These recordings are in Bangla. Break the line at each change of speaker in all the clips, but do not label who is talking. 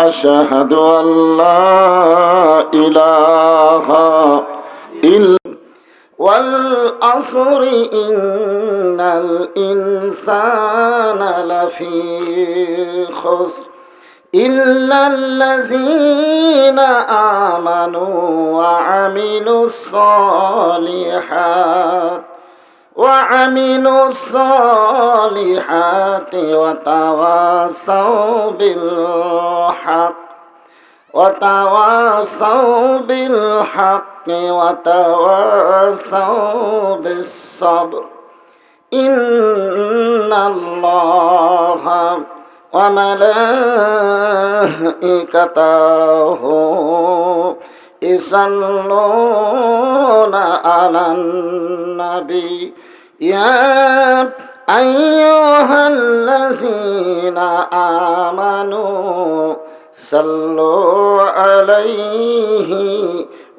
أشهد أن لا إله إلا والعصر إن الإنسان لفي خسر إلا الذين آمنوا وعملوا الصالحات وتواصوا بالحق وتواصوا بالصبر إن الله وملائكته يصلون على النبي يا أيها الذين آمنوا صلوا عليه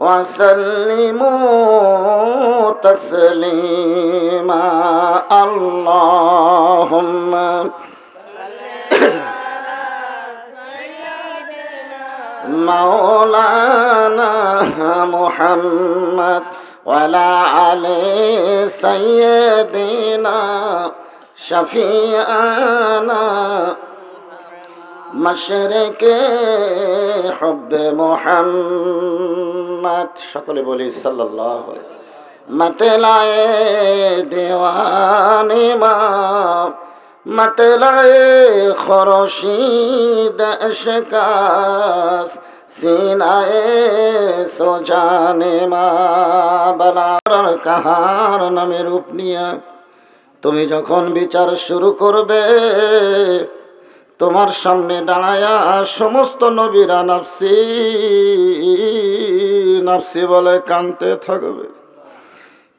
وسلموا تسليما اللهم مولانا محمد وعلى آله سيدنا شفيعنا مشرق حب محمد সকলে বলি সাল্লাল্লাহু আলাইহি मतलाए दीवानी माँ मतलाए खरोशीद अशकास सीनाए सोजाने माँ बलार कहार नामे रूप निया তুমি যখন বিচার শুরু করবে তোমার সামনে দাঁড়ায়া সমস্ত নবীরা নাফসি নাফসি বলে কাঁদতে থাকবে।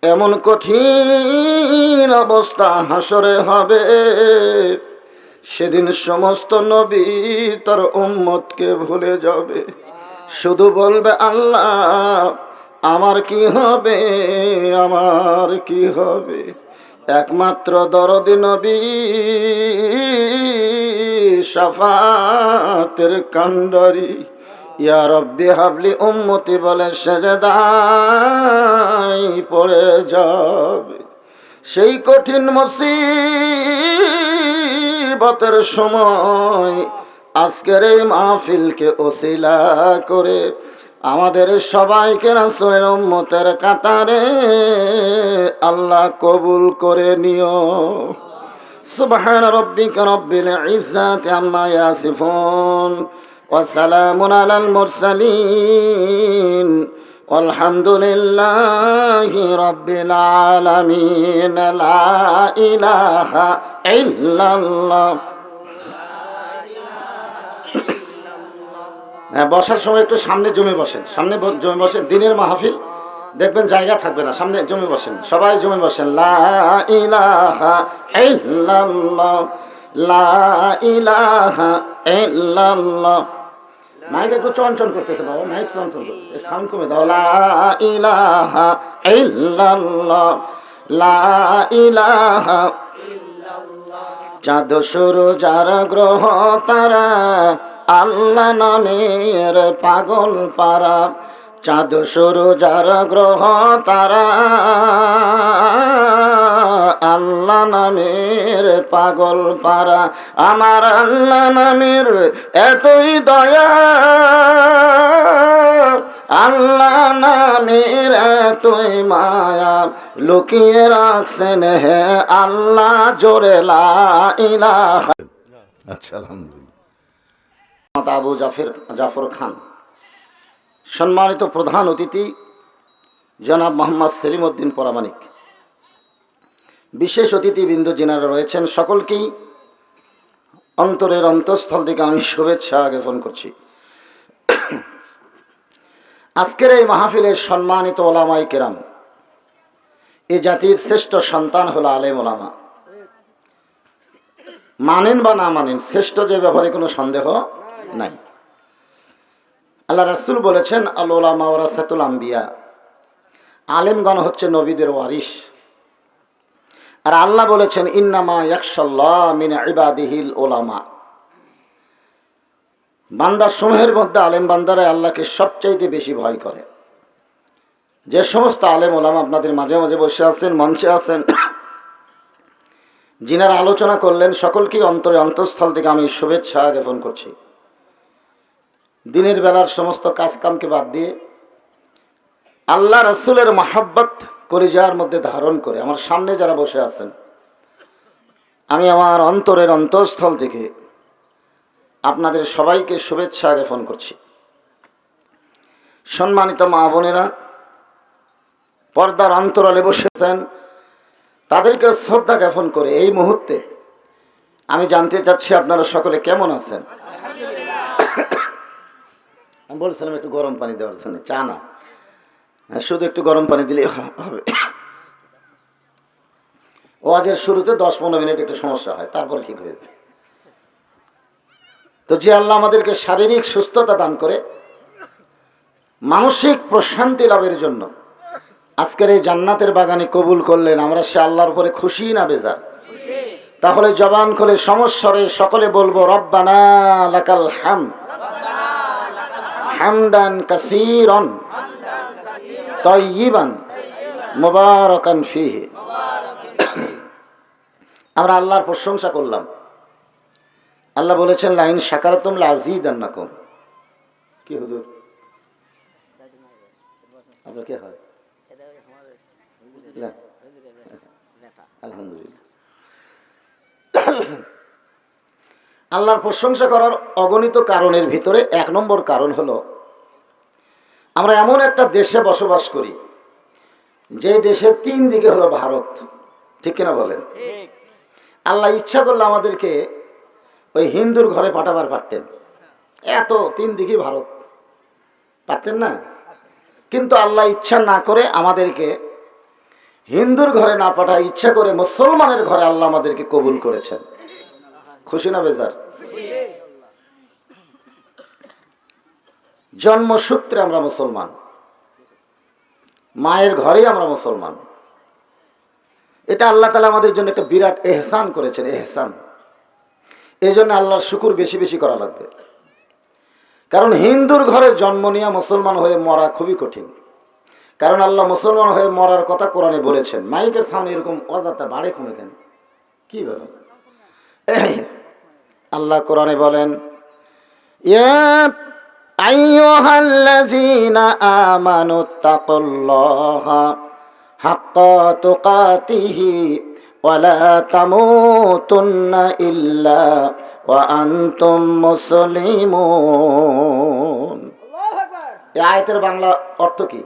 এমন কঠিন অবস্থা হাসরে হবে, সেদিন সমস্ত নবী তার উম্মতকে ভুলে যাবে, শুধু বলবে আল্লাহ আমার কি হবে, আমার কি হবে। একমাত্র দরদি নবী শাফাতের কান্ডারি ইয়া রব্বি হাবলি উম্মতি বলে সেজদায় পড়ে যাবে। সেই কঠিন মুসিবতের সময় আজকের এই মাহফিলকে ওসিলা করে আমাদের সবাইকে রাসূলের উম্মতের কাতারে আল্লাহ কবুল করে নিও। সুবহান রাব্বিকা রাব্বিল ইজ্জাতি আম্মা ইয়াসিফুন ওয়া সালামুন আলাল মুরসালিন আলহামদুলিল্লাহি রাব্বিল আলামিন। লা ইলাহা ইল্লাল্লাহ। হ্যাঁ, বসার সময় একটু সামনে জমে বসেন, সামনে জমে বসেন। দিনের মাহফিল দেখবেন জায়গা থাকবে না, সামনে জমে বসেন, সবাই জমে বসেন। লা ইলাহা ইল্লাল্লাহ, লা ইলাহা ইল্লাল্লাহ। মাইক একটু চঞ্চল করতেছে বাবা, মাইক চঞ্চল করতেছে, সাউন্ড কমে দাও। লা ইলাহা ইল্লাল্লাহ, লা ইলাহা ইল্লাল্লাহ। চাঁদ সূর্য যারা গ্রহ তারা আল্লাহ নামের পাগল পারা, চাঁদ সূর্য যারা গ্রহ তারা আল্লাহ নামের পাগল পারা। আমার আল্লাহ নামের এতই দয়া, আল্লাহ নামের এতই মায়া, লুকিয়ে রাখছেন হে আল্লাহ জোরে লা ইলাহা। আচ্ছা, আলহামদুলিল্লাহ। আবু জাফর খান, সম্মানিত প্রধান অতিথি জনাব মোহাম্মদ সেলিম উদ্দিন পরামানিক, বিশেষ অতিথিবৃন্দ যিনারা রয়েছেন, সকলকেই অন্তরের অন্তঃস্থল থেকে আমি শুভেচ্ছা জ্ঞাপন করছি। আজকের এই মাহফিলের সম্মানিত ওলামায়ে কেরাম, এই জাতির শ্রেষ্ঠ সন্তান হলো আলেম ওলামা। মানেন বা না মানেন, শ্রেষ্ঠ যে ব্যাপারে কোনো সন্দেহ নাই। আল্লাহ রাসূল বলেছেন আল উলামা ওয়ারাসাতুল আম্বিয়া, আলেমগণ হচ্ছে নবীদের ওয়ারিস। আর আল্লাহ বলেছেন ইন্নামা ইয়াখশাল্লাহ মিন ইবাদিহিল উলামা, বান্দার সমূহের মধ্যে আলেম বান্দারা আল্লাহকে সবচাইতে বেশি ভয় করে। যে সমস্ত আলেম ওলামা আপনাদের মাঝে মাঝে বসে আছেন, মঞ্চে আছেন, যিনারা আলোচনা করলেন, সকলকেই অন্তরে অন্তঃস্থল থেকে আমি শুভেচ্ছা জ্ঞাপন করছি। দিনের বেলার সমস্ত কাজকামকে বাদ দিয়ে আল্লাহ রাসূলের মহাব্বত কলিজার মধ্যে ধারণ করে আমার সামনে যারা বসে আছেন, আমি আমার অন্তরের অন্তঃস্থল থেকে আপনাদের সবাইকে শুভেচ্ছা জ্ঞাপন করছি। সম্মানিত মা বোনেরা, পর্দার অন্তরালে বসেছেন, তাদেরকে শ্রদ্ধা জ্ঞাপন করে এই মুহূর্তে আমি জানতে চাচ্ছি আপনারা সকলে কেমন আছেন। আমি বলছিলাম একটু গরম পানি দেওয়ার জন্য, চা না, শুধু একটু গরম পানি দিলেই হবে। ওয়াজের শুরুতে 10-15 মিনিট একটু সমস্যা হয়, তারপর ঠিক হয়ে যায়। তো যে আল্লাহ আমাদেরকে শারীরিক সুস্থতা দান করে মানসিক প্রশান্তি লাভের জন্য আজকের এই জান্নাতের বাগানে কবুল করলেন, আমরা সে আল্লাহর উপরে খুশি না বেজার? তাহলে জবান খুলে সমস্বরে সকলে বলবো রব্বানা লাকাল হামদ হামদান কাসীরান তাইয়িবান মুবারাকান ফীহি। আমরা আল্লাহর প্রশংসা করলাম। আল্লাহ বলেছেন লাইন শাকারতুম লাযীদান্নাকুম। কি হুজুর আপনার কে হয়? আলহামদুলিল্লাহ। আল্লাহর প্রশংসা করার অগণিত কারণের ভিতরে 1 নম্বর কারণ হলো আমরা এমন একটা দেশে বসবাস করি যে দেশের 3 দিকে হলো ভারত। ঠিক কিনা বলেন? আল্লাহ ইচ্ছা করলে আমাদেরকে ওই হিন্দুর ঘরে পাঠাবার পারতেন, এত 3 দিকে ভারত, পারতেন না? কিন্তু আল্লাহ ইচ্ছা না করে আমাদেরকে হিন্দুর ঘরে না পাঠায় ইচ্ছা করে মুসলমানের ঘরে আল্লাহ আমাদেরকে কবুল করেছেন। খুশি না বেজার? জন্মসূত্রে আমরা মুসলমান, মায়ের ঘরেই আমরা মুসলমান। এটা আল্লাহ তাআলা আমাদের জন্য একটা বিরাট এহসান করেছেন, এহসান। এই জন্য আল্লাহর শুকর বেশি বেশি করা লাগবে। কারণ হিন্দুর ঘরে জন্ম নিয়ে মুসলমান হয়ে মরা খুবই কঠিন। কারণ আল্লাহ মুসলমান হয়ে মরার কথা কোরআনে বলেছেন। মাইকের সামনে এরকম অযথা বাড়ে কমে কেন? কি বলেন? আল্লাহ কোরআনে বলেন ইয়া আইয়ুহাল্লাযীনা আমানুত্তাকুল্লাহা হাক্কা তুকাতিহি ওয়া লা তামুতুন্না ইল্লা ওয়া আনতুম মুসলিমুন। এই আয়াতের বাংলা অর্থ কি?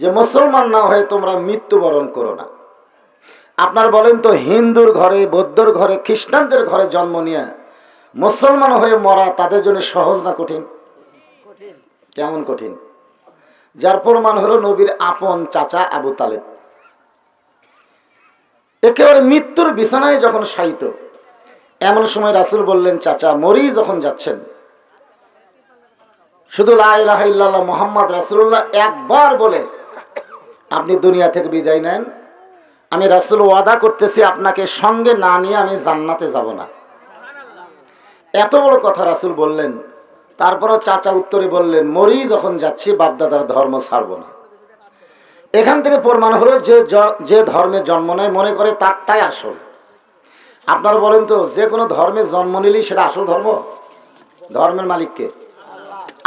যে মুসলমান না হয়ে তোমরা মৃত্যুবরণ করো না। আপনার বলেন তো, হিন্দুর ঘরে, বৌদ্ধর ঘরে, খ্রিস্টানদের ঘরে জন্ম নিয়ে মুসলমান হয়ে মরা তাদের জন্য সহজ না কঠিন? কেমন কঠিন? যার প্রমাণ হলো নবীর আপন চাচা আবু তালেব একেবারে মৃত্যুর বিছানায় যখন শায়িত, এমন সময় রাসূল বললেন, চাচা মরি যখন যাচ্ছেন, শুধু লা ইলাহা ইল্লাল্লাহ মুহাম্মদ রাসূলুল্লাহ একবার বলে আপনি দুনিয়া থেকে বিদায় নেন, আমি রাসূল ওয়াদা করতেছি আপনাকে সঙ্গে না নিয়ে আমি জান্নাতে যাব না। এত বড় কথা রাসূল বললেন। তারপরও চাচা উত্তরে বললেন, মরি যখন যাচ্ছি বাপদাদার ধর্ম ছাড়ব না। এখান থেকে প্রমাণ হলো যে ধর্মে জন্ম নেয় মনে করে তারটাই আসল। আপনারা বলেন তো, যে কোনো ধর্মে জন্ম নিলেই সেটা আসল ধর্ম? ধর্মের মালিককে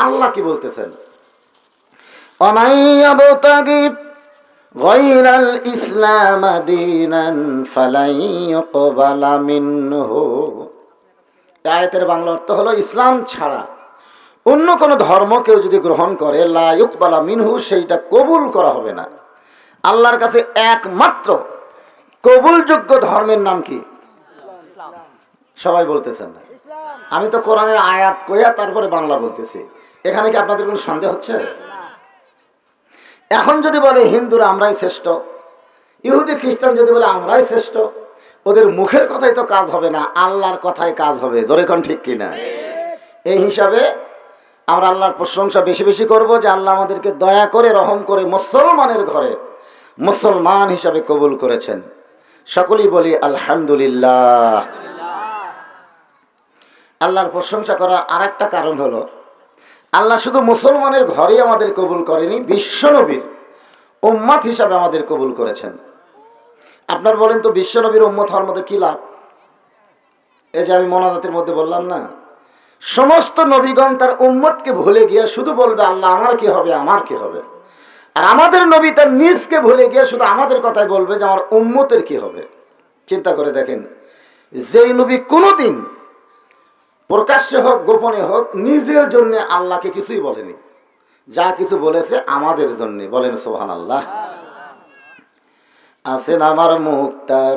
আল্লাহ কি বলতেছেন? অমাইয়াবতাগি গায়রাল ইসলাম দীনান ফালাই ইউকবালা মিনহু। আয়াতের বাংলা অর্থ হলো ইসলাম ছাড়া অন্য কোন ধর্ম কেউ যদি গ্রহণ করে, লা ইউকবালা মিনহু, সেইটা কবুল করা হবে না। আল্লাহর কাছে একমাত্র কবুলযোগ্য ধর্মের নাম কি? সবাই বলতেছেন না। আমি তো কোরআনের আয়াত কইয়া তারপরে বাংলা বলতেছি। এখানে কি আপনাদের কোনো সন্দেহ হচ্ছে? এখন যদি বলে হিন্দুরা আমরাই শ্রেষ্ঠ, ইহুদি খ্রিস্টান যদি বলে আমরাই শ্রেষ্ঠ, ওদের মুখের কথাই তো কাজ হবে না, আল্লাহর কথাই কাজ হবে। জোরে কোন ঠিক কিনা? এই হিসাবে আমরা আল্লাহর প্রশংসা বেশি বেশি করব যে আল্লাহ আমাদেরকে দয়া করে রহম করে মুসলমানের ঘরে মুসলমান হিসাবে কবুল করেছেন। সকলেই বলি আলহামদুলিল্লাহ। আল্লাহর প্রশংসা করার আর একটা কারণ হলো, আল্লাহ শুধু মুসলমানের ঘরেই আমাদের কবুল করেনি, বিশ্বনবীর উম্মত হিসাবে আমাদের কবুল করেছেন। আপনার বলেন তো বিশ্বনবীর উম্মত হওয়ার মধ্যে কি লাভ? এই যে আমি মোনাজাতের মধ্যে বললাম না, সমস্ত নবীগণ তার উম্মতকে ভুলে গিয়ে শুধু বলবে আল্লাহ আমার কি হবে, আমার কি হবে। আর আমাদের নবী তার নিজকে ভুলে গিয়ে শুধু আমাদের কথাই বলবে যে আমার উম্মতের কি হবে। চিন্তা করে দেখেন, যেই নবী কোনোদিন প্রকাশ্যে হোক গোপনে হোক নিজের জন্য আল্লাহকে কিছুই বলেনি, যা কিছু বলেছে আমাদের জন্য। বলেন সুবহানাল্লাহ। আছেন আমার মুক্তার,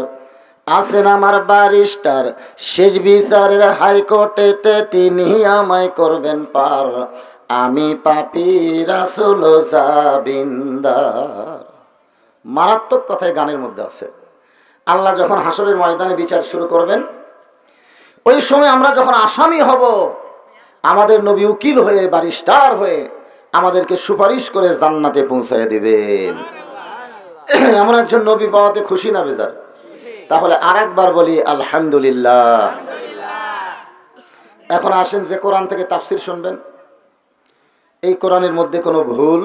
আছেন আমার ব্যারিস্টার, শেষ বিচারের হাইকোর্টেতে তিনি আমায় করবেন পার, আমি পাপী রাসূল জাবিন্দার। মারাত্মক কথাই গানের মধ্যে আছে। আল্লাহ যখন হাসরের ময়দানে বিচার শুরু করবেন, ওই সময় আমরা যখন আসামি হব, আমাদের নবী উকিল হয়ে ব্যারিস্টার হয়ে আমাদেরকে সুপারিশ করে জান্নাতে পৌঁছায় দিবেন। এমন একজন নবী পাওয়াতে খুশি না বেজার? তাহলে আর একবার বলি আলহামদুলিল্লাহ। এখন আসেন যে কোরআন থেকে তাফসির শুনবেন, এই কোরআনের মধ্যে কোনো ভুল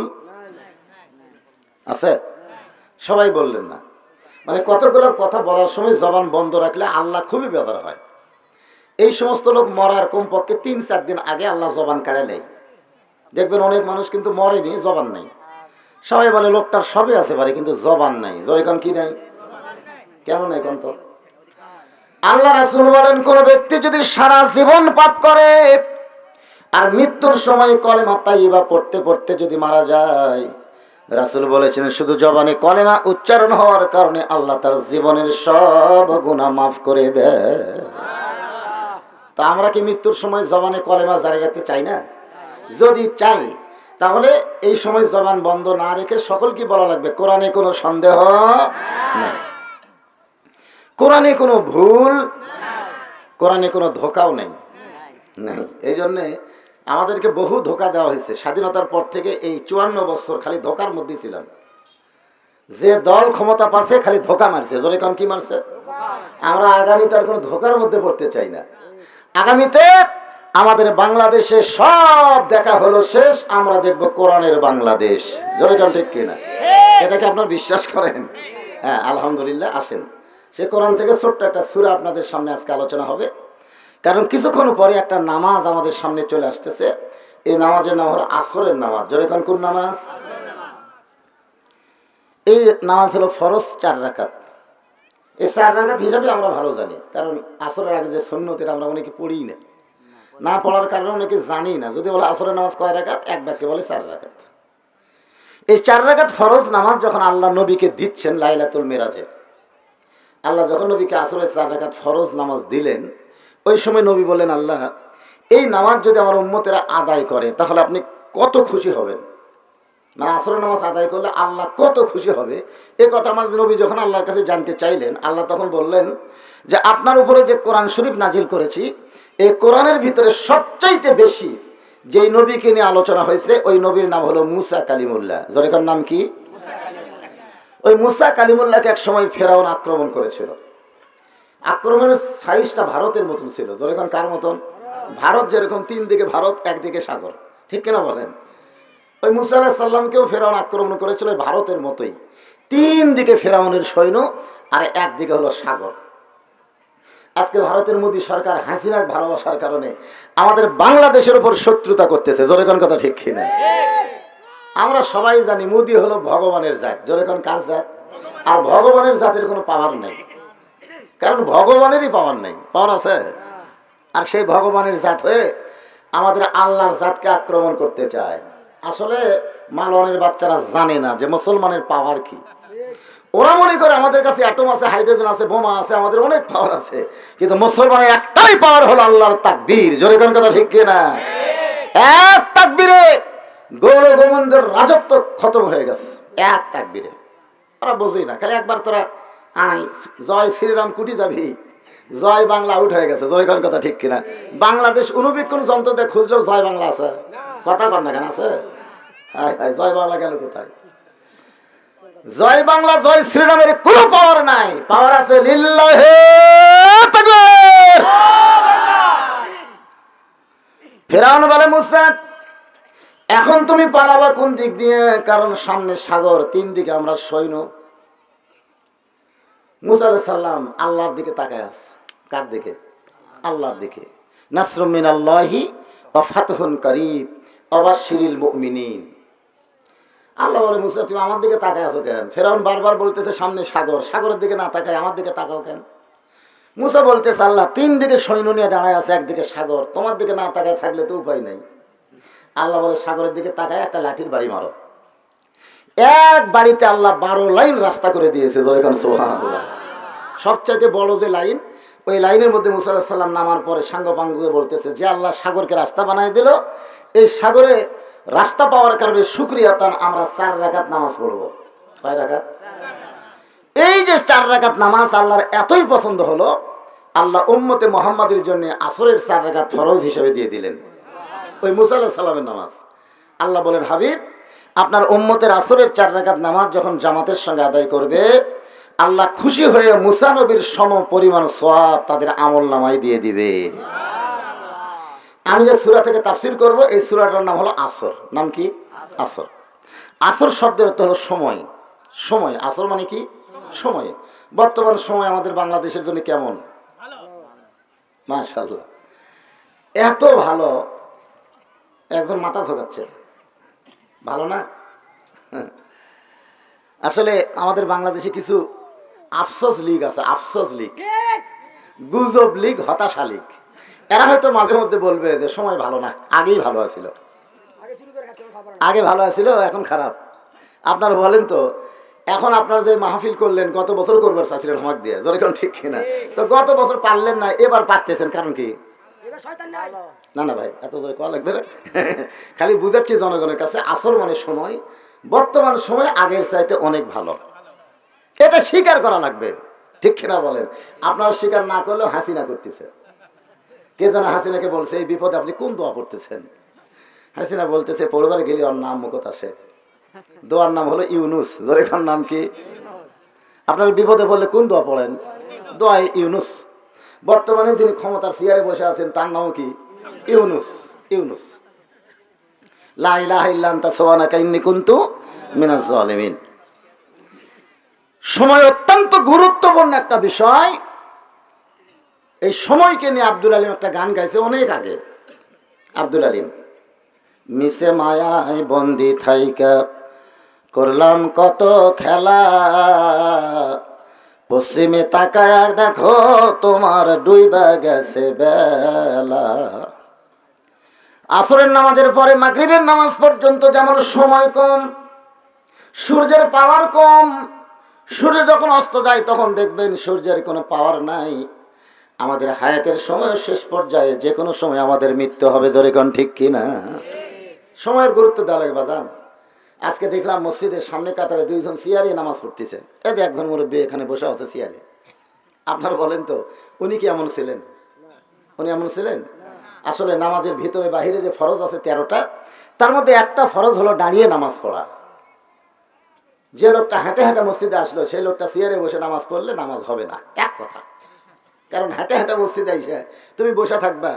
আছে? সবাই বললেন না। মানে কতগুলো কথা বলার সময় জবান বন্ধ রাখলে আল্লাহ খুবই বেজার হয়। এই সমস্ত লোক মরার কমপক্ষে ৩-৪ দিন আগে আল্লাহ জবান কাড়ে নেয়। দেখবেন অনেক মানুষ কিন্তু মরেনি, জবান নাই। সবাই বলে লোকটার সবই আছে পারে কিন্তু জবান নাই। জোরে কোন কি নাই? কেন নাই কোন তো? আল্লাহ রাসূল বলেন, কোন ব্যক্তি যদি সারা জীবন পাপ করে আর মৃত্যুর সময় কলেমা তাইয়্যিবা পড়তে পড়তে যদি মারা যায়, রাসূল বলেছেন শুধু জবানে কলেমা উচ্চারণ হওয়ার কারণে আল্লাহ তার জীবনের সব গুনাহ মাফ করে দেয়। তা আমরা কি মৃত্যুর সময় জবানে কলেমা জারি রাখতে চাই না? যদি চাই তাহলে এই সময় জবান বন্ধ না রেখে সকলকে বলা লাগবে কোরআনে কোনো সন্দেহ নেই, কোরআনে কোনো ভুল, কোরআনে কোনো ধোঁকাও নেই। এই জন্যে আমাদেরকে বহু ধোঁকা দেওয়া হয়েছে। স্বাধীনতার পর থেকে এই 54 বছর খালি ধোঁকার মধ্যে ছিলাম। যে দল ক্ষমতা পাচ্ছে খালি ধোঁকা মারছে। জোরে কোন কি মারছে? আমরা আগামীতে আর কোনো ধোঁকার মধ্যে পড়তে চাই না। আগামীতে আমাদের বাংলাদেশে সব দেখা হলো শেষ, আমরা দেখব কোরআনের বাংলাদেশ। জোরে কোন ঠিক কিনা? এটাকে আপনারা বিশ্বাস করেন? হ্যাঁ, আলহামদুলিল্লাহ। আসেন সে কোরআন থেকে ছোট্ট একটা সূরা আপনাদের সামনে আজকে আলোচনা হবে। কারণ কিছুক্ষণ পরে একটা নামাজ আমাদের সামনে চলে আসতেছে। এই নামাজের নাম হলো আসরের নামাজ। জোরে কোন কোন নামাজ? এই নামাজ হলো ফরজ 4 রাকাত। এই 4 রাকাত হিসাবে আমরা ভালো জানি, কারণ আসরের আগে যে সুন্নতের আমরা অনেকে পড়ি না, না পড়ার কারণে অনেকে জানি না। যদি বলে আসরের নামাজ কয় রাকাত, এক বাক্যে বলে 4 রাকাত। এই 4 রাকাত ফরজ নামাজ যখন আল্লাহ নবীকে দিচ্ছেন লাইলাতুল মিরাজে, আল্লাহ যখন নবীকে আসরের 4 রাকাত ফরজ নামাজ দিলেন, ওই সময় নবী বললেন, আল্লাহ এই নামাজ যদি আমার উম্মতেরা আদায় করে তাহলে আপনি কত খুশি হবেন। মানে আসরের নামাজ আদায় করলে আল্লাহ কত খুশি হবে, এ কথা আমাদের নবী যখন আল্লাহর কাছে জানতে চাইলেন, আল্লাহ তখন বললেন যে আপনার উপরে যে কোরআন শরীফ নাজিল করেছি, এই কোরআনের ভিতরে সবচাইতে বেশি যেই নবীকে নিয়ে আলোচনা হয়েছে ওই নবীর নাম হলো মুসা কালিমুল্লাহ। জোরেকার নাম কি? ওই মুসা কালিমুল্লাহকে এক সময় ফেরাউন আক্রমণ করেছিল। আক্রমণের সাইজটা ভারতের মতন ছিল। জোরেকার কার মতন? ভারত যেরকম 3 দিকে ভারত, একদিকে সাগর, ঠিক কিনা বলেন? ওই মুসা আলাইহিস সালামকেও ফেরাউন আক্রমণ করেছিল ভারতের মতোই। 3 দিকে ফেরাউনের সৈন্য আর একদিকে হলো সাগর। আজকে ভারতের মোদী সরকার হাসিনার ভালোবাসার কারণে আমাদের বাংলাদেশের উপর শত্রুতা করতেছে। জোরে কোন কথা ঠিক কিনা? আমরা সবাই জানি মোদী হলো ভগবানের জাত। জোরে কোন কার জাত? আর ভগবানের জাতের কোনো পাওয়ার নেই, কারণ ভগবানেরই পাওয়ার নেই। পাওয়ার আছে? আর সেই ভগবানের জাত হয়ে আমাদের আল্লাহর জাতকে আক্রমণ করতে চায়। আসলে মালওয়ানের বাচ্চারা জানে না যে মুসলমানের পাওয়ার কি। ওরা মনে করে আমাদের কাছে অ্যাটম আছে, হাইড্রোজেন আছে, বোমা আছে, আমাদের অনেক পাওয়ার আছে, কিন্তু মুসলমানের একটাই পাওয়ার হলো আল্লাহর তাকবীর। জোরে কোন কথা ঠিক কিনা? এক তাকবীরে গৌর গোবিন্দের রাজত্ব খতম হয়ে গেছে। এক তাকবীরে। ওরা বোঝেই না, খালি একবার তোরা আয় জয় শ্রীরাম কুটি যাবি, জয় বাংলা আউট হয়ে গেছে। জোরে কোন কথা ঠিক কিনা? বাংলাদেশ অনুবীক্ষণ যন্ত্র দিয়ে খুঁজলেও জয় বাংলা আছে। কথা কর না কেন? আছে? জয় বাংলা গেল কোথায়? জয় বাংলা জয় শ্রীরামের কোনো পাওয়ার নাই। পাওয়ার আছে লিল্লাহে তাকবীর। ফেরাউন বলে মুসা, এখন তুমি পালাবা কোন দিক দিয়ে? কারণ সামনে সাগর, তিন দিকে আমরা সৈন্য। মুসা আলাইহিস সালাম আল্লাহর দিকে তাকায় আছে। কার দিকে? আল্লাহর দিকে। নাসরুম মিনাল্লাহি ওয়া ফাতহুন কারীব ওয়াবাশশিরিল মুমিনিন। আল্লাহ বলে, মুসা তুমি আমার দিকে তাকায় আছো কেন? ফেরাউন বারবার বলতেছে সামনে সাগর, সাগরের দিকে না তাকায় আমার দিকে তাকাও কেন? মুসা বলতেছে, আল্লাহ তিন দিকে সৈন্য নিয়ে দাঁড়ায় আছে, একদিকে সাগর, তোমার দিকে না তাকায় থাকলে তো উপায় নাই। আল্লাহ বলে, সাগরের দিকে তাকায় একটা লাঠির বাড়ি মারো। এক বাড়িতে আল্লাহ 12 লাইন রাস্তা করে দিয়েছে। যখন সুবহানাল্লাহ, সবচাইতে বড় যে লাইন, ওই লাইনের মধ্যে মুসা আলাইহিস সালাম নামার পরে সাঙ্গপাঙ্গে বলতেছে যে আল্লাহ সাগরকে রাস্তা বানায় দিল, এই সাগরে রাস্তা পাওয়ার কারণে শুকরিয়া তান আমরা 4 রাকাত নামাজ পড়বো। কয় রাকাত? এই যে 4 রাকাত নামাজ আল্লাহর এতই পছন্দ হলো, আল্লাহ উম্মতে মুহাম্মাদের জন্য আসরের 4 রাকাত ফরজ হিসেবে দিয়ে দিলেন ওই মুসা আলাইহিস সালামের নামাজ। আল্লাহ বলেন, হাবিব আপনার উম্মতের আসরের 4 রাকাত নামাজ যখন জামাতের সঙ্গে আদায় করবে, আল্লাহ খুশি হয়ে মুসা নবীর সম পরিমাণ সওয়াব তাদের আমল নামায় দিয়ে দিবে। আমি যে সূরা থেকে তাফসীর করব, এই সূরাটার নাম হলো আসর। নাম কি? আসর। আসর শব্দের অর্থ হলো সময়। সময়, আসর মানে কি? সময়। বর্তমান সময় আমাদের বাংলাদেশের জন্য কেমন? মাশাআল্লাহ, এত ভালো, একজন মাথা ঝোঁকাচ্ছে। ভালো না? আসলে আমাদের বাংলাদেশে কিছু আফসোস লীগ আছে, আফসোস লীগ, গুজব লীগ, হতাশা লীগ। এরা হয়তো মাঝে মধ্যে বলবে যে সময় ভালো না, আগেই ভালো আছিল, আগে ভালো আছিল, এখন খারাপ। আপনার বলেন তো, এখন আপনার যে মাহফিল করলেন, গত বছর করবার চাচ্ছিলেন হক দিয়ে, যেরকম ঠিক কিনা? তো গত বছর পারলেন না, এবার পারতেছেন, কারণ কি? না না ভাই, এত জোরে কওয়া লাগবে না। খালি বুঝাচ্ছি জনগণের কাছে, আসর মানে সময়, বর্তমান সময় আগের চাইতে অনেক ভালো, এটা স্বীকার করা লাগবে, ঠিক কিনা বলেন? আপনারা স্বীকার না করলেও হাসিনা করতেছে। কে যেন হাসিনাকে বলছে, এই বিপদে আপনি কোন দোয়া পড়তেছেন? হাসিনা বলতেছে, পড়বার গেলে ওর নাম মুখত আসে, দোয়ার নাম হলো ইউনুস। জোরেখান নাম কি? আপনার বিপদে বললে কোন দোয়া পড়েন? দোয়া ইউনুস। বর্তমানে যিনি ক্ষমতার চেয়ারে বসে আছেন তার নাম কি? ইউনুস। ইউনুস, লা ইলাহা ইল্লা আনতা সুবহানাকা ইন্নী কুনতু মিনাজ জালিমিন। সময় অত্যন্ত গুরুত্বপূর্ণ একটা বিষয়। এই সময়কে নিয়ে আব্দুল আলিম একটা গান গাইছে অনেক আগে। আব্দুল আলিম, মিশে মায়ায় বন্দি থাইকা করলাম কত খেলা, পশ্চিমে তাকায় দেখো তোমার ডুইবা গেছে বেলা। আসরের নামাজের পরে মাগরিবের নামাজ পর্যন্ত যেমন সময় কম, সূর্যের পাওয়ার কম। সূর্য যখন অস্ত যায় তখন দেখবেন সূর্যের কোনো পাওয়ার নাই। আমাদের হায়াতের সময় শেষ পর্যায়ে যে কোনো সময় আমাদের মৃত্যু হবে। জোরে কোন ঠিক কিনা? সময়ের গুরুত্ব দেওয়া লাগে বাজান। আজকে দেখলাম মসজিদের সামনে কাতারে 2 জন সিয়ারি নামাজ পড়তেছে। এই যে একজন মুরব্বী এখানে বসে আছে সিয়ারি। আপনারা বলেন তো, উনি কি এমন ছিলেন? উনি এমন ছিলেন? আসলে নামাজের ভিতরে বাহিরে যে ফরজ আছে 13টা, তার মধ্যে একটা ফরজ হলো দাঁড়িয়ে নামাজ পড়া। যে লোকটা হেঁটে হেঁটে মসজিদে আসলো, সেই লোকটা সিয়ারে বসে নামাজ পড়লে নামাজ হবে না, এক কথা। কারণ হেঁটে হেঁটে মসজিদে এসে তুমি বসে থাকবা।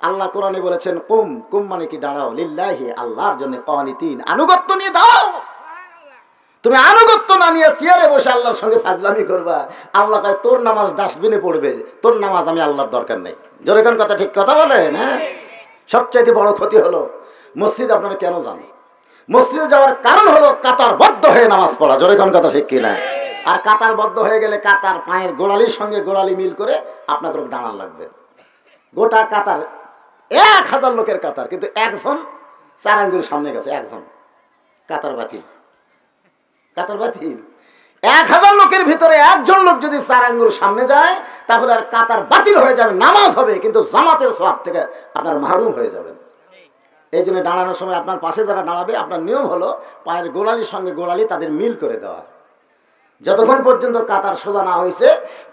আল্লাহ কোরআনে বলেছেন, কুম, কুম মানে কি? দাঁড়াও, লিল্লাহি, আল্লাহর জন্য, কানিতিন, আনুগত্য নিয়ে দাও। তুমি আনুগত্য না নিয়ে চেয়ারে বসে আল্লাহর সঙ্গে ফাজলামি করবা, আল্লাহ কয় তোর নামাজ ডাস্টবিনে পড়বে, তোর নামাজ আমি আল্লাহর দরকার নেই। জোরে কোন কথা ঠিক কথা বলেন? হ্যাঁ, সবচাইতে বড় ক্ষতি হলো মসজিদ আপনারা কেন যান? মসজিদে যাওয়ার কারণ হলো কাতারবদ্ধ হয়ে নামাজ পড়া। জোরে কোন কথা ঠিক কিনা? আর কাতারবদ্ধ হয়ে গেলে কাতার পায়ের গোড়ালির সঙ্গে গোড়ালি মিল করে আপনাকে দাঁড়ান লাগবে। গোটা কাতার 1000 লোকের কাতার, কিন্তু একজন 4 আঙ্গুল সামনে গেছে, একজন। কাতার বাতিল, কাতার বাতিল। 1000 লোকের ভিতরে একজন লোক যদি 4 আঙ্গুল সামনে যায়, তাহলে আর কাতার বাতিল হয়ে যাবে, নামাজ হবে, কিন্তু জামাতের সওয়াব থেকে আপনার মাহরুম হয়ে যাবেন। এই জন্য দাঁড়ানোর সময় আপনার পাশে যারা দাঁড়াবে, আপনার নিয়ম হলো পায়ের গোড়ালির সঙ্গে গোড়ালি তাদের মিল করে দেওয়া। যতক্ষণ পর্যন্ত কাতার সোজা না হয়েছে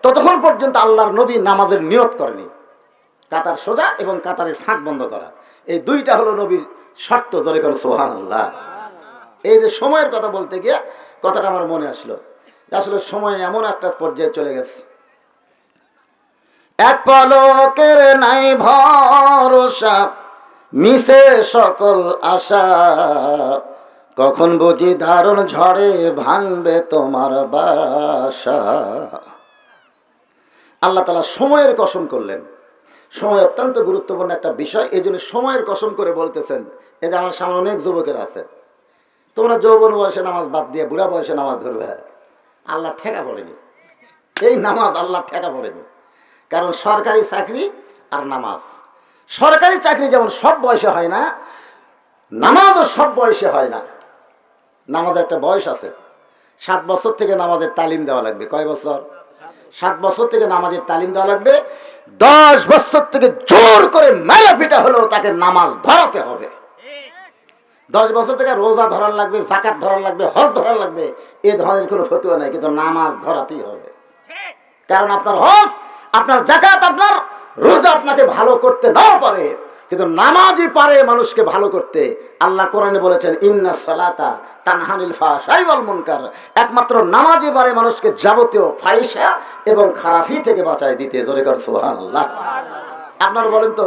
ততক্ষণ পর্যন্ত আল্লাহর নবী নামাজের নিয়ত করেনি। কাতার সোজা এবং কাতারের ফাঁক বন্ধ করা, এই দুইটা হলো নবীর শর্ত। ধরে কোন সুবহানাল্লাহ। এই যে সময়ের কথা বলতে গিয়ে কথাটা আমার মনে আসলো, আসলে সময় এমন একটা পর্যায়ে চলে গেছে, এক পলকের নাই ভরসা, মিশে সকল আশা, কখন বুঝি দারুণ ঝড়ে ভাঙবে তোমার বাসা। আল্লাহ তাআলা সময়ের কসম করলেন। সময় অত্যন্ত গুরুত্বপূর্ণ একটা বিষয়, এই জন্য সময়ের কসম করে বলতেছেন। এই যে আমার সামনে অনেক যুবকেরা আছে, তোমরা যৌবন বয়সে নামাজ বাদ দিয়ে বুড়া বয়সে নামাজ ধরবে, আল্লাহ ঠেকা পড়েনি। এই নামাজ আল্লাহ ঠেকা পড়েনি, কারণ সরকারি চাকরি আর নামাজ, সরকারি চাকরি যেমন সব বয়সে হয় না, নামাজও সব বয়সে হয় না। নামাজের একটা বয়স আছে। 7 বছর থেকে নামাজের তালিম দেওয়া লাগবে। কয় বছর? 7 বছর থেকে নামাজের তালিম দেওয়া লাগবে। 10 বছর থেকে জোর করে মেলা পিটা হলেও তাকে নামাজ ধরাতে হবে। 10 বছর থেকে রোজা ধরার লাগবে, যাকাত ধরার লাগবে, হজ ধরার লাগবে, এই ধরনের কোনো ফতোয়া নাই, কিন্তু নামাজ ধরাতেই হবে। কারণ আপনার হজ, আপনার যাকাত, আপনার রোজা আপনাকে ভালো করতে নাও পারে, কিন্তু নামাজই পারে মানুষকে ভালো করতে। আল্লাহ কোরআনে বলেছেন, ইন্না সালাতা তানহা আনিল ফাহশাই ওয়াল মুনকার, একমাত্র নামাজই পারে মানুষকে যাবতীয় ফাহিশা এবং খারাপি থেকে বাঁচায় দিতে। জোরে কর সুবহানাল্লাহ। আপনারা বলেন তো,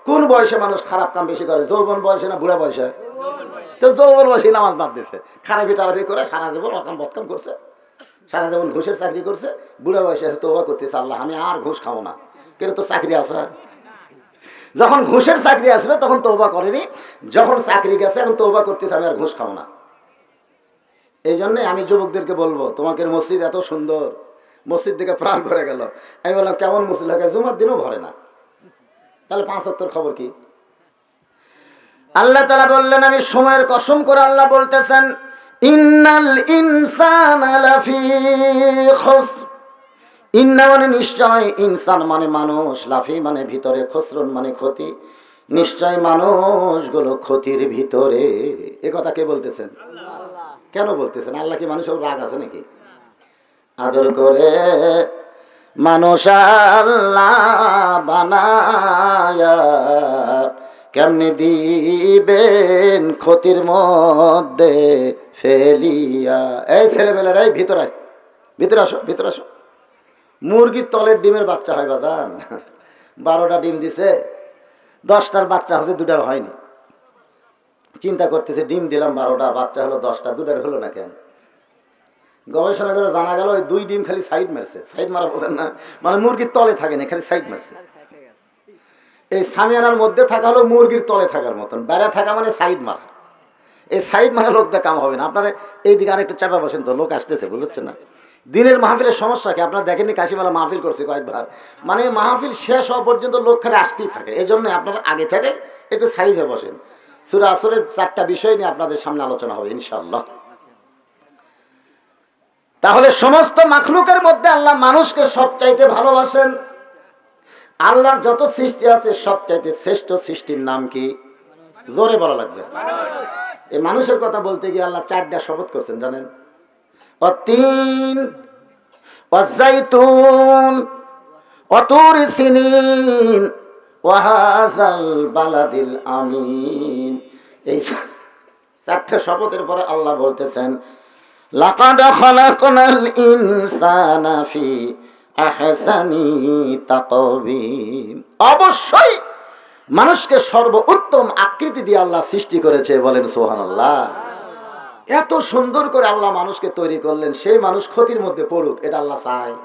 কোন বয়সে মানুষ খারাপ কাম বেশি করে, যৌবন বয়সে না বুড়া বয়সে? তো যৌবন বয়সে নামাজ বাদ দিছে, খারাপি টারাপি করে সারা জীবন অকাম বদকাম করছে, সারা জীবন ঘুষের চাকরি করছে, বুড়া বয়সে তওবা করতেছে, আল্লাহ আমি আর ঘুষ খাবো না। কিন্তু তো চাকরি আছে, যখন ঘুষের চাকরি আসলো তখন তওবা করেনি, যখন চাকরি গেছে এখন তওবা করতেছে, আমি আর ঘুষ খাবো না। এই জন্যে আমি যুবকদেরকে বলবো, তোমাকে মসজিদ এত সুন্দর, মসজিদ দিকে প্রাণ ভরে গেল। আমি বললাম, কেমন মসজিদ লাগে? জুমার দিনও ভরে না, তাহলে 5 ওয়াক্তের খবর কি? আল্লাহ তাআলা বললেন, আমি সময়ের কসম করে আল্লাহ বলতেছেন, ইন্নাল ইনসানা লাফি খুসর, ইন্না মানে নিশ্চয়, ইনসান মানে মানুষ, লাফি মানে ভিতরে, খুসরুন মানে ক্ষতি, নিশ্চয় মানুষগুলো ক্ষতির ভিতরে। এ কথা কে বলতেছেন? কেন বলতেছেন? আল্লাহ কি মানুষের রাগ আছে নাকি? আদর করে মানুষ আল্লাহ বানায়া কেমনে দিবেন ক্ষতির মধ্যে ফেলিয়া। এই ছেলেবেলারা, এই ভিতরে আয়, ভিতরে আসো, ভিতরে আসো। মুরগির তলের ডিমের বাচ্চা হয় বাজান, 12টা ডিম দিছে, 10টার বাচ্চা হচ্ছে, 2টার হয়নি। চিন্তা করতেছে, ডিম দিলাম 12টা, বাচ্চা হলো 10টা, 2টার হলো না কেন? গবেষণা করে জানা গেল ওই 2 ডিম খালি সাইড মারছে। সাইড মারা বোঝেন না, মানে মুরগির তলে থাকে না, খালি সাইড মারছে। এই সামিয়ানার মধ্যে থাকা হলো মুরগির তলে থাকার মতন, বাইরে থাকা মানে সাইড মারা। এই সাইড মারা লোকদের কাম হবে না। আপনারা এইদিকে আরেকটু চাপা বসেন তো, লোক আসতেছে, বুঝছেন না? দিনের মাহফিলের সমস্যা কি? আপনারা দেখেননি কাশিমালা মাহফিল করছে কয়েকবার, মানে মাহফিল শেষ হওয়া পর্যন্ত লোক খালি আসতেই থাকে। এই জন্য আপনারা আগে থেকে একটু সাইজে বসেন। সূরা আসরের 4টা বিষয় নিয়ে আপনাদের সামনে আলোচনা হবে ইনশাআল্লাহ। তাহলে সমস্ত মাখলুকের মধ্যে আল্লাহ মানুষকে সবচাইতে ভালোবাসেন। আল্লাহর যত সৃষ্টি আছে সবচাইতে শ্রেষ্ঠ সৃষ্টির নাম কি? জোরে বলা লাগবে। এই মানুষের কথা বলতে গিয়ে আল্লাহ 4টা শপথ করছেন, জানেন? অতীন, ওয়াজাইতুন, ওয়াতুর সিনিন, ওয়াহাযাল বালাদিল আমিন। এই 4টা শপথের পরে আল্লাহ বলতেছেন, লাকাদ খালাকনাল ইনসানা ফি আহসানি তাকওয়িম। অবশ্যই মানুষকে সর্বোত্তম আকৃতি দিয়ে আল্লাহ সৃষ্টি করেছে, বলেন সুবহানাল্লাহ। এত সুন্দর করে আল্লাহ মানুষকে তৈরি করলেন, সেই মানুষ ক্ষতির মধ্যে পড়ুক, এটা আল্লাহ চায়।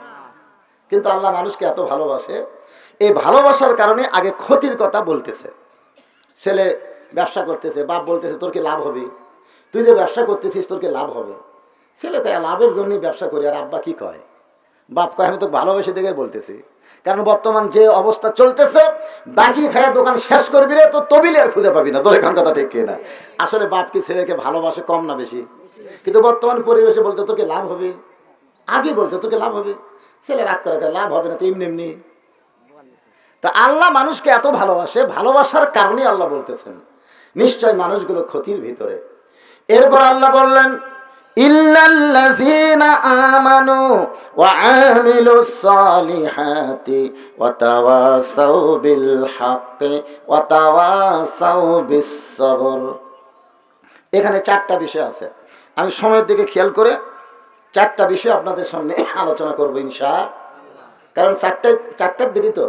কিন্তু আল্লাহ মানুষকে এত ভালোবাসে, এই ভালোবাসার কারণে আগে ক্ষতির কথা বলতেছে। ছেলে ব্যবসা করতেছে, বাপ বলতেছে, তোর কি লাভ হবে? তুই যে ব্যবসা করতেছিস, তোর কি লাভ হবে? ছেলে কয়, লাভের জন্যই ব্যবসা করি। আর আব্বা কি কয়? বাপ কয়, আমি তো ভালোবেসে দেখে বলতেছি। কারণ বর্তমান যে অবস্থা চলতেছে, বাকি খায়া দোকান শেষ করবি রে, তো তবিলে আর খুঁজে পাবি না। তোর এখান কথা ঠিক কিনা? আসলে বাপ কি ছেলেকে ভালোবাসে কম না বেশি? কিন্তু বর্তমান পরিবেশে বলতে, তোকে লাভ হবে। আগে বলতে, তোকে লাভ হবে। ছেলে রাগ করে, লাভ হবে না তো এমনি এমনি। তা আল্লাহ মানুষকে এত ভালোবাসে, ভালোবাসার কারণে আল্লাহ বলতেছেন নিশ্চয় মানুষগুলো ক্ষতির ভিতরে। এরপর আল্লাহ বললেন, ইল্লাল্লাযীনা আমানু ওয়া আমিলুস সালিহাতি ওয়া তাওয়াসাউ বিল হাক্কি ওয়া তাওয়াসাউ বিস সবর। এখানে 4টা বিষয় আছে। আমি সময়ের দিকে খেয়াল করে 4টা বিষয় আপনাদের সামনে আলোচনা করব ইনশাআল্লাহ। কারণ 4টার দিকে তো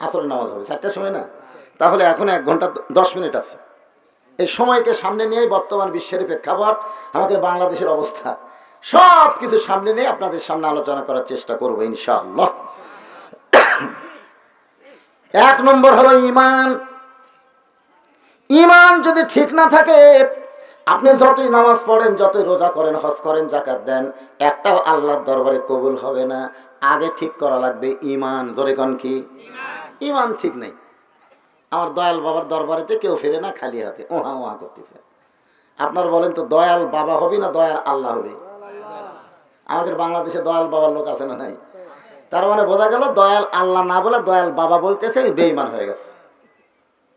আসরের নামাজ হবে, 4টার সময় না। তাহলে এখন 1 ঘন্টা 10 মিনিট আছে। এই সময়কে সামনে নিয়েই বর্তমান বিশ্বের প্রেক্ষাপট, আমাদের বাংলাদেশের অবস্থা সব কিছু সামনে নিয়ে আপনাদের সামনে আলোচনা করার চেষ্টা করবো ইনশাআল্লাহ। 1 নম্বর হলো ঈমান। ঈমান যদি ঠিক না থাকে, আপনি যতই নামাজ পড়েন, যতই রোজা করেন, হজ করেন, যাকাত দেন, একটাও আল্লাহর দরবারে কবুল হবে না। আগে ঠিক করা লাগবে ঈমান। জোরে কোন কি? ঈমান ঠিক নেই। আমার দয়াল বাবার দরবারেতে কেউ ফেরে না খালি হাতে, ওহা ওহা করতেছে। আপনার বলেন তো, দয়াল বাবা হবে না দয়াল আল্লাহ হবে? আমাদের বাংলাদেশে দয়াল বাবার লোক আছে না নাই? তার মানে বোঝা গেল দয়াল আল্লাহ না বলে দয়াল বাবা বলতেছে, বেঈমান হয়ে গেছে।